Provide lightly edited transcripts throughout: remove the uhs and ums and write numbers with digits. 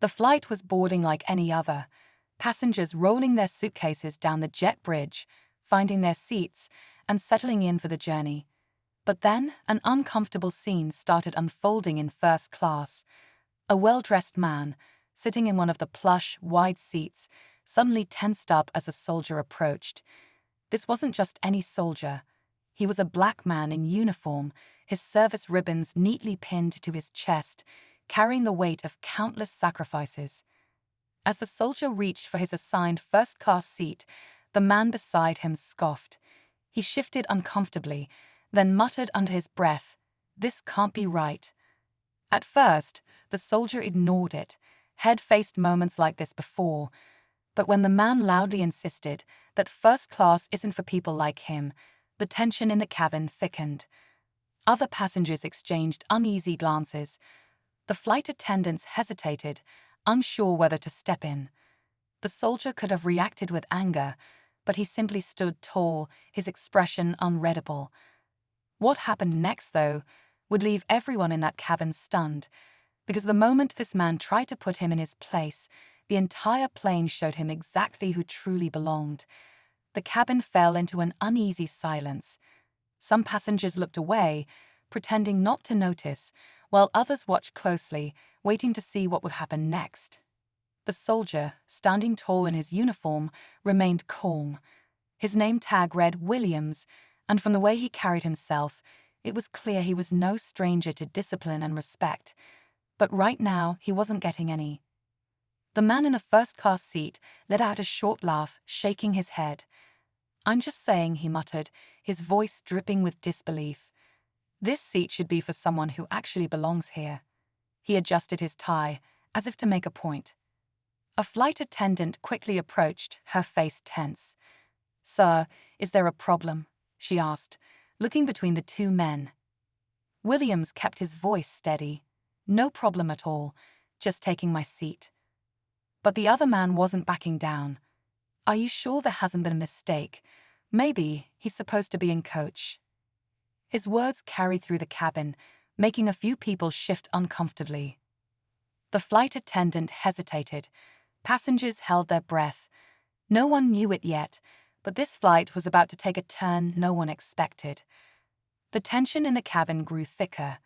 The flight was boarding like any other, passengers rolling their suitcases down the jet bridge, finding their seats, and settling in for the journey. But then, an uncomfortable scene started unfolding in first class. A well-dressed man, sitting in one of the plush, wide seats, suddenly tensed up as a soldier approached. This wasn't just any soldier. He was a black man in uniform, his service ribbons neatly pinned to his chest, carrying the weight of countless sacrifices. As the soldier reached for his assigned first-class seat, the man beside him scoffed. He shifted uncomfortably, then muttered under his breath, "This can't be right." At first, the soldier ignored it, had faced moments like this before. But when the man loudly insisted that first class isn't for people like him, the tension in the cabin thickened. Other passengers exchanged uneasy glances. The flight attendants hesitated, unsure whether to step in. The soldier could have reacted with anger, but he simply stood tall, his expression unreadable. What happened next, though, would leave everyone in that cabin stunned, because the moment this man tried to put him in his place, the entire plane showed him exactly who truly belonged. The cabin fell into an uneasy silence. Some passengers looked away, pretending not to notice, while others watched closely, waiting to see what would happen next. The soldier, standing tall in his uniform, remained calm. His name tag read Williams, and from the way he carried himself, it was clear he was no stranger to discipline and respect. But right now, he wasn't getting any. The man in the first-class seat let out a short laugh, shaking his head. "I'm just saying," he muttered, his voice dripping with disbelief. "This seat should be for someone who actually belongs here." He adjusted his tie, as if to make a point. A flight attendant quickly approached, her face tense. "Sir, is there a problem?" she asked, looking between the two men. Williams kept his voice steady. "No problem at all, just taking my seat." But the other man wasn't backing down. "Are you sure there hasn't been a mistake? Maybe he's supposed to be in coach." His words carried through the cabin, making a few people shift uncomfortably. The flight attendant hesitated. Passengers held their breath. No one knew it yet, but this flight was about to take a turn no one expected. The tension in the cabin grew thicker.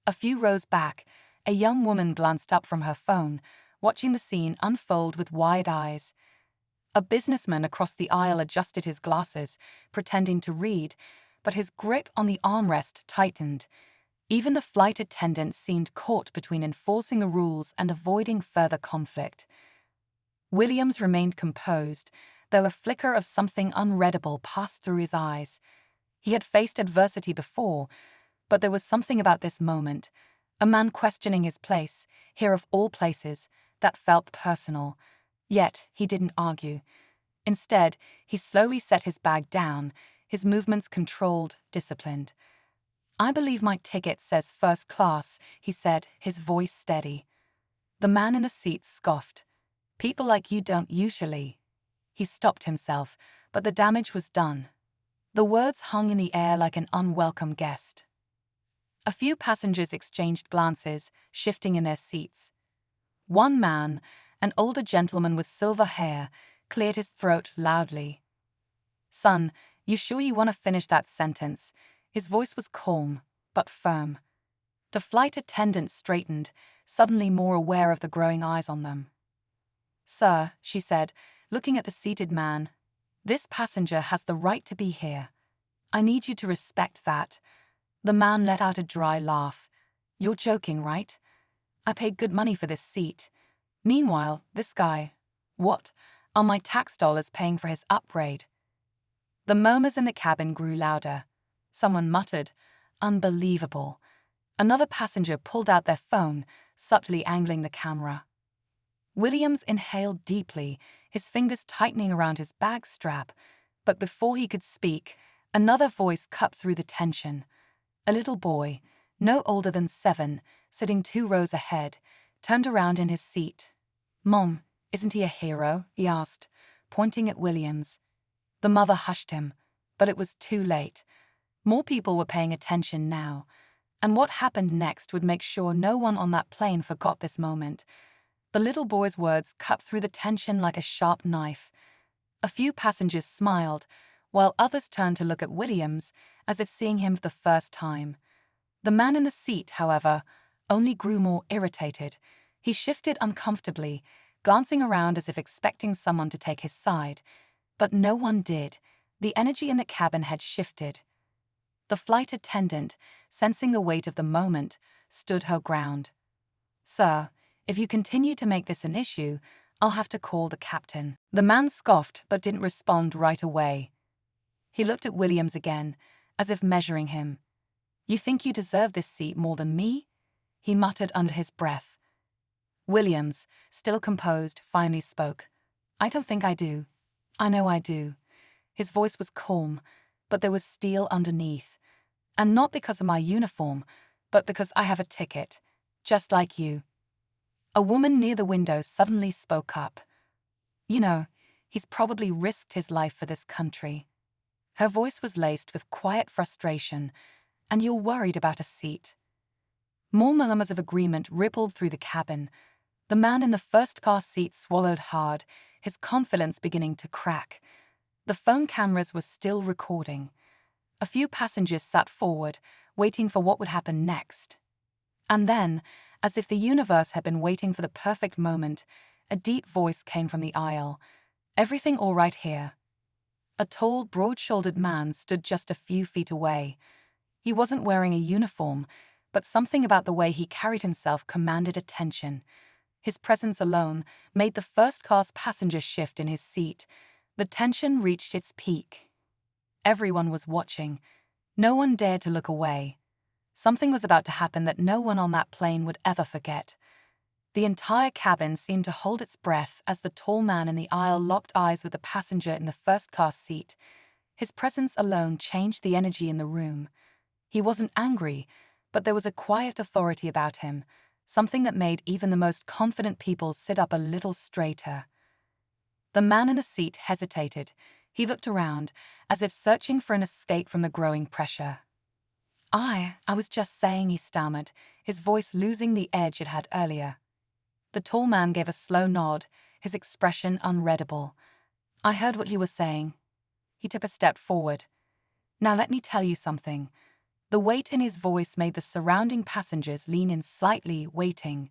A few rows back, a young woman glanced up from her phone, watching the scene unfold with wide eyes. A businessman across the aisle adjusted his glasses, pretending to read, but his grip on the armrest tightened. Even the flight attendant seemed caught between enforcing the rules and avoiding further conflict. Williams remained composed, though a flicker of something unreadable passed through his eyes. He had faced adversity before, but there was something about this moment, a man questioning his place, here of all places, that felt personal. Yet he didn't argue. Instead, he slowly set his bag down, his movements controlled, disciplined. "I believe my ticket says first class," he said, his voice steady. The man in the seat scoffed. "People like you don't usually." He stopped himself, but the damage was done. The words hung in the air like an unwelcome guest. A few passengers exchanged glances, shifting in their seats. One man, an older gentleman with silver hair, cleared his throat loudly. "Son, you sure you want to finish that sentence?" His voice was calm, but firm. The flight attendant straightened, suddenly more aware of the growing eyes on them. "Sir," she said, looking at the seated man, "this passenger has the right to be here. I need you to respect that." The man let out a dry laugh. "You're joking, right? I paid good money for this seat. Meanwhile, this guy, what? Are my tax dollars paying for his upgrade?" The murmurs in the cabin grew louder. Someone muttered, "Unbelievable." Another passenger pulled out their phone, subtly angling the camera. Williams inhaled deeply, his fingers tightening around his bag strap, but before he could speak, another voice cut through the tension. A little boy, no older than 7, sitting 2 rows ahead, turned around in his seat. "Mom, isn't he a hero?" he asked, pointing at Williams. The mother hushed him, but it was too late. More people were paying attention now, and what happened next would make sure no one on that plane forgot this moment. The little boy's words cut through the tension like a sharp knife. A few passengers smiled, while others turned to look at Williams as if seeing him for the first time. The man in the seat, however, only grew more irritated. He shifted uncomfortably, glancing around as if expecting someone to take his side. But no one did. The energy in the cabin had shifted. The flight attendant, sensing the weight of the moment, stood her ground. "Sir, if you continue to make this an issue, I'll have to call the captain." The man scoffed but didn't respond right away. He looked at Williams again, as if measuring him. "You think you deserve this seat more than me?" he muttered under his breath. Williams, still composed, finally spoke. "I don't think I do. I know I do." His voice was calm, but there was steel underneath. "And not because of my uniform, but because I have a ticket, just like you." A woman near the window suddenly spoke up. "You know, he's probably risked his life for this country." Her voice was laced with quiet frustration. "And you're worried about a seat." More murmurs of agreement rippled through the cabin. The man in the first-class seat swallowed hard, his confidence beginning to crack. The phone cameras were still recording. A few passengers sat forward, waiting for what would happen next. And then, as if the universe had been waiting for the perfect moment, a deep voice came from the aisle. "Everything all right here?" A tall, broad-shouldered man stood just a few feet away. He wasn't wearing a uniform, but something about the way he carried himself commanded attention. His presence alone made the first-class passenger shift in his seat. The tension reached its peak. Everyone was watching. No one dared to look away. Something was about to happen that no one on that plane would ever forget. The entire cabin seemed to hold its breath as the tall man in the aisle locked eyes with the passenger in the first-class seat. His presence alone changed the energy in the room. He wasn't angry, but there was a quiet authority about him, something that made even the most confident people sit up a little straighter. The man in the seat hesitated. He looked around, as if searching for an escape from the growing pressure. I was just saying," he stammered, his voice losing the edge it had earlier. The tall man gave a slow nod, his expression unreadable. "I heard what you were saying." He took a step forward. "Now let me tell you something." The weight in his voice made the surrounding passengers lean in slightly, waiting.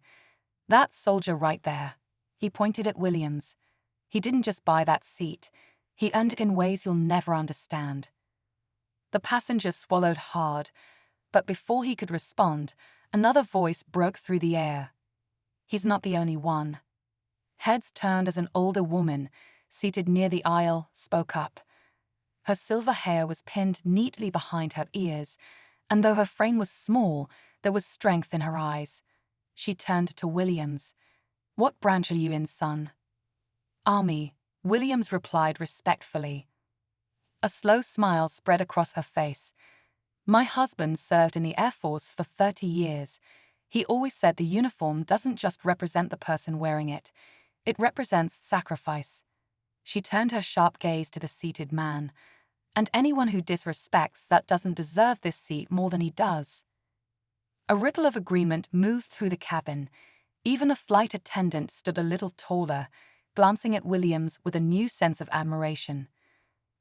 "That soldier right there." He pointed at Williams. "He didn't just buy that seat. He earned it in ways you'll never understand." The passenger swallowed hard, but before he could respond, another voice broke through the air. "He's not the only one." Heads turned as an older woman, seated near the aisle, spoke up. Her silver hair was pinned neatly behind her ears, and though her frame was small, there was strength in her eyes. She turned to Williams. "What branch are you in, son?" "Army," Williams replied respectfully. A slow smile spread across her face. "My husband served in the Air Force for 30 years. He always said the uniform doesn't just represent the person wearing it. It represents sacrifice." She turned her sharp gaze to the seated man. "And anyone who disrespects that doesn't deserve this seat more than he does." A ripple of agreement moved through the cabin. Even the flight attendant stood a little taller, glancing at Williams with a new sense of admiration.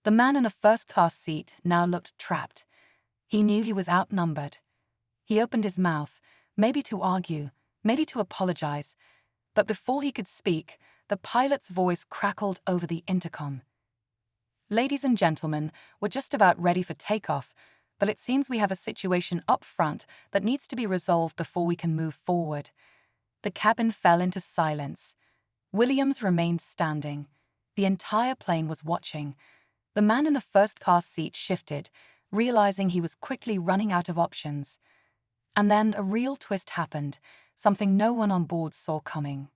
The man in the first-class seat now looked trapped. He knew he was outnumbered. He opened his mouth, maybe to argue, maybe to apologize, but before he could speak, the pilot's voice crackled over the intercom. "Ladies and gentlemen, we're just about ready for takeoff, but it seems we have a situation up front that needs to be resolved before we can move forward." The cabin fell into silence. Williams remained standing. The entire plane was watching. The man in the first-class seat shifted, realizing he was quickly running out of options. And then a real twist happened, something no one on board saw coming.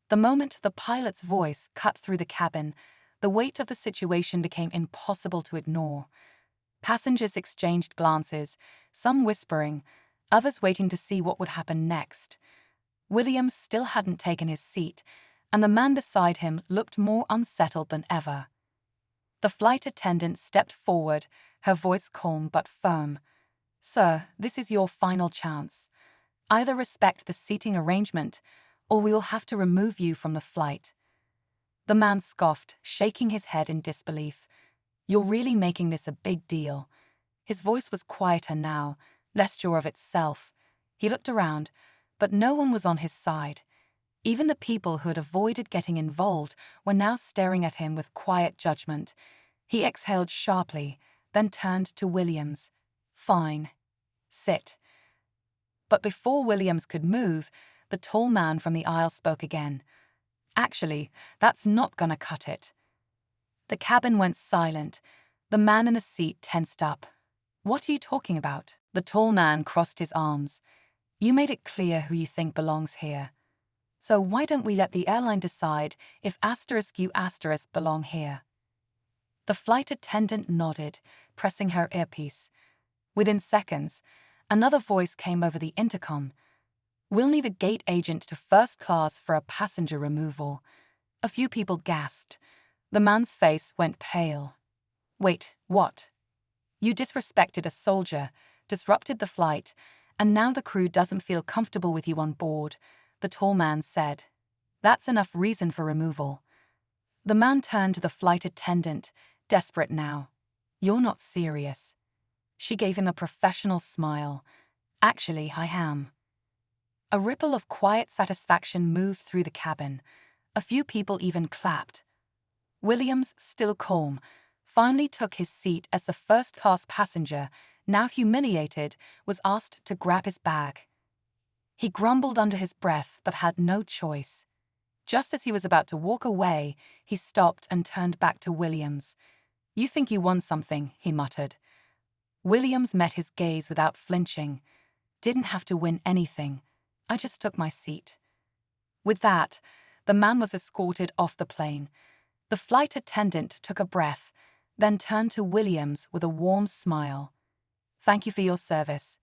The moment the pilot's voice cut through the cabin, the weight of the situation became impossible to ignore. Passengers exchanged glances, some whispering, others waiting to see what would happen next. Williams still hadn't taken his seat, and the man beside him looked more unsettled than ever. The flight attendant stepped forward, her voice calm but firm. "Sir, this is your final chance. Either respect the seating arrangement, or we will have to remove you from the flight." The man scoffed, shaking his head in disbelief. "You're really making this a big deal." His voice was quieter now, less sure of itself. He looked around, but no one was on his side. Even the people who had avoided getting involved were now staring at him with quiet judgment. He exhaled sharply, then turned to Williams. "Fine. Sit." But before Williams could move, the tall man from the aisle spoke again. "Actually, that's not gonna cut it." The cabin went silent. The man in the seat tensed up. "What are you talking about?" The tall man crossed his arms. "You made it clear who you think belongs here. So why don't we let the airline decide if *you* belong here?" The flight attendant nodded, pressing her earpiece. Within seconds, another voice came over the intercom. "We'll need a gate agent to first class for a passenger removal." A few people gasped. The man's face went pale. "Wait, what? You disrespected a soldier, disrupted the flight, and now the crew doesn't feel comfortable with you on board," the tall man said. "That's enough reason for removal." The man turned to the flight attendant, desperate now. "You're not serious." She gave him a professional smile. "Actually, I am." A ripple of quiet satisfaction moved through the cabin. A few people even clapped. Williams, still calm, finally took his seat as the first-class passenger, now humiliated, was asked to grab his bag. He grumbled under his breath but had no choice. Just as he was about to walk away, he stopped and turned back to Williams. "You think you won something," he muttered. Williams met his gaze without flinching. "Didn't have to win anything. I just took my seat." With that, the man was escorted off the plane. The flight attendant took a breath, then turned to Williams with a warm smile. "Thank you for your service."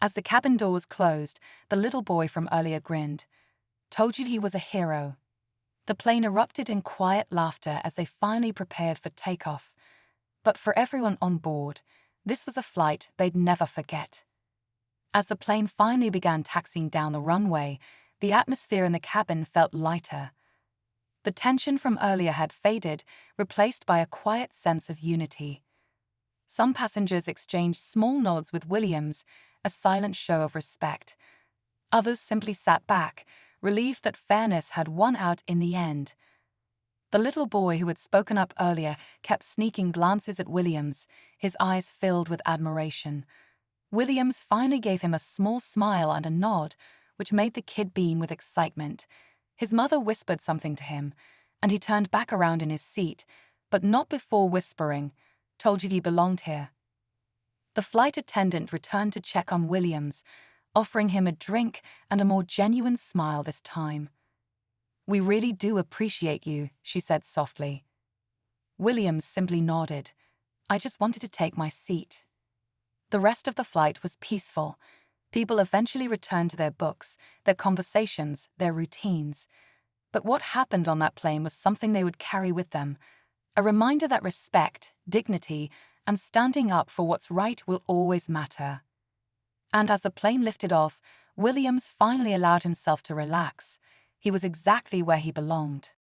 As the cabin doors closed, the little boy from earlier grinned. "Told you he was a hero." The plane erupted in quiet laughter as they finally prepared for takeoff. But for everyone on board, this was a flight they'd never forget. As the plane finally began taxiing down the runway, the atmosphere in the cabin felt lighter. The tension from earlier had faded, replaced by a quiet sense of unity. Some passengers exchanged small nods with Williams, a silent show of respect. Others simply sat back, relieved that fairness had won out in the end. The little boy who had spoken up earlier kept sneaking glances at Williams, his eyes filled with admiration. Williams finally gave him a small smile and a nod, which made the kid beam with excitement. His mother whispered something to him, and he turned back around in his seat, but not before whispering, "Told you he belonged here." The flight attendant returned to check on Williams, offering him a drink and a more genuine smile this time. "We really do appreciate you," she said softly. Williams simply nodded. "I just wanted to take my seat." The rest of the flight was peaceful. People eventually returned to their books, their conversations, their routines. But what happened on that plane was something they would carry with them, a reminder that respect, dignity, and standing up for what's right will always matter. And as the plane lifted off, Williams finally allowed himself to relax. He was exactly where he belonged.